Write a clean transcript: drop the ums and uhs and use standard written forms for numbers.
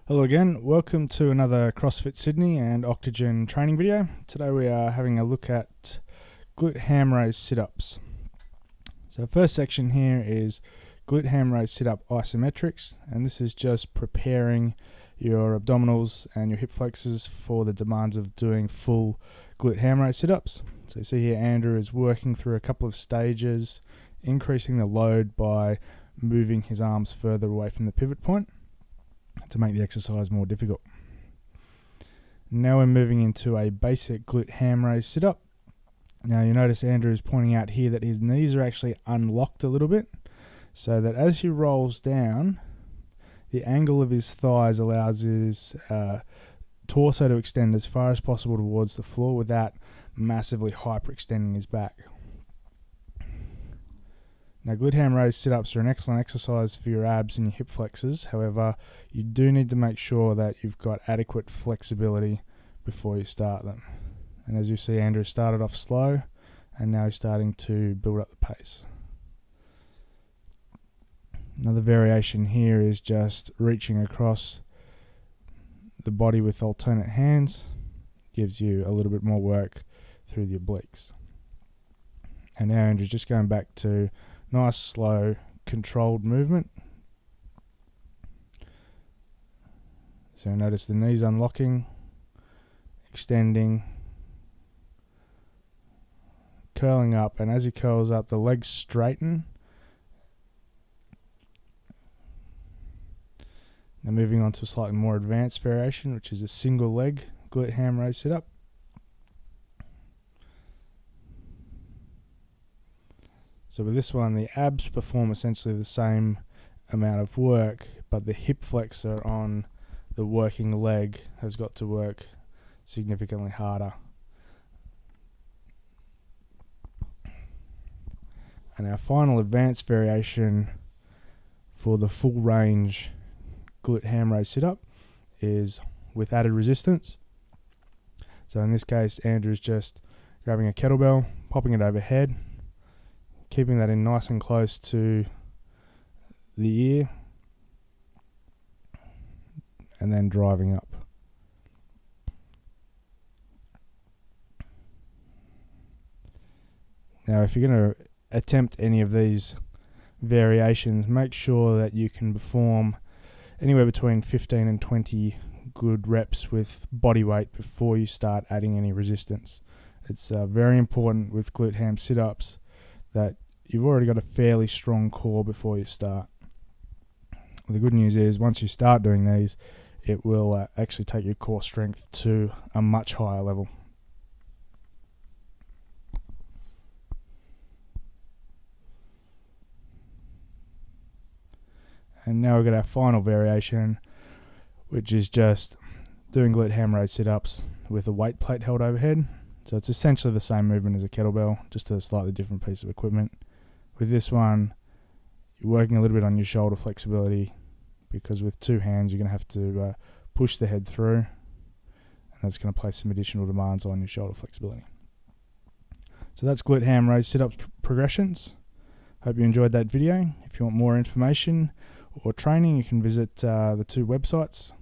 Hello again, welcome to another CrossFit Sydney and Octogen training video. Today we are having a look at glute ham raise sit-ups. So first section here is glute ham raise sit-up isometrics, and this is just preparing your abdominals and your hip flexors for the demands of doing full glute ham raise sit-ups. So you see here Andrew is working through a couple of stages, increasing the load by moving his arms further away from the pivot point to make the exercise more difficult. Now we're moving into a basic glute ham raise sit-up. Now you notice Andrew is pointing out here that his knees are actually unlocked a little bit, so that as he rolls down, the angle of his thighs allows his torso to extend as far as possible towards the floor without massively hyperextending his back. Now, glute ham raise sit-ups are an excellent exercise for your abs and your hip flexors. However, you do need to make sure that you've got adequate flexibility before you start them. And as you see, Andrew started off slow, and now he's starting to build up the pace. Another variation here is just reaching across the body with alternate hands. Gives you a little bit more work through the obliques. And now Andrew's just going back to nice, slow, controlled movement. So notice the knees unlocking, extending, curling up, and as he curls up, the legs straighten. Now moving on to a slightly more advanced variation, which is a single leg glute ham raise sit-up. So with this one, the abs perform essentially the same amount of work, but the hip flexor on the working leg has got to work significantly harder. And our final advanced variation for the full range glute ham raise sit-up is with added resistance. So in this case, Andrew's just grabbing a kettlebell, popping it overhead, keeping that in nice and close to the ear, and then driving up. Now if you're going to attempt any of these variations, make sure that you can perform anywhere between 15 and 20 good reps with body weight before you start adding any resistance. It's very important with glute ham sit-ups that you've already got a fairly strong core before you start. The good news is once you start doing these, it will actually take your core strength to a much higher level. And now we've got our final variation, which is just doing glute ham raise sit-ups with a weight plate held overhead. So it's essentially the same movement as a kettlebell, just a slightly different piece of equipment. With this one, you're working a little bit on your shoulder flexibility, because with two hands you're going to have to push the head through, and that's going to place some additional demands on your shoulder flexibility. So that's glute ham raise sit-ups progressions. Hope you enjoyed that video. If you want more information or training, you can visit the two websites,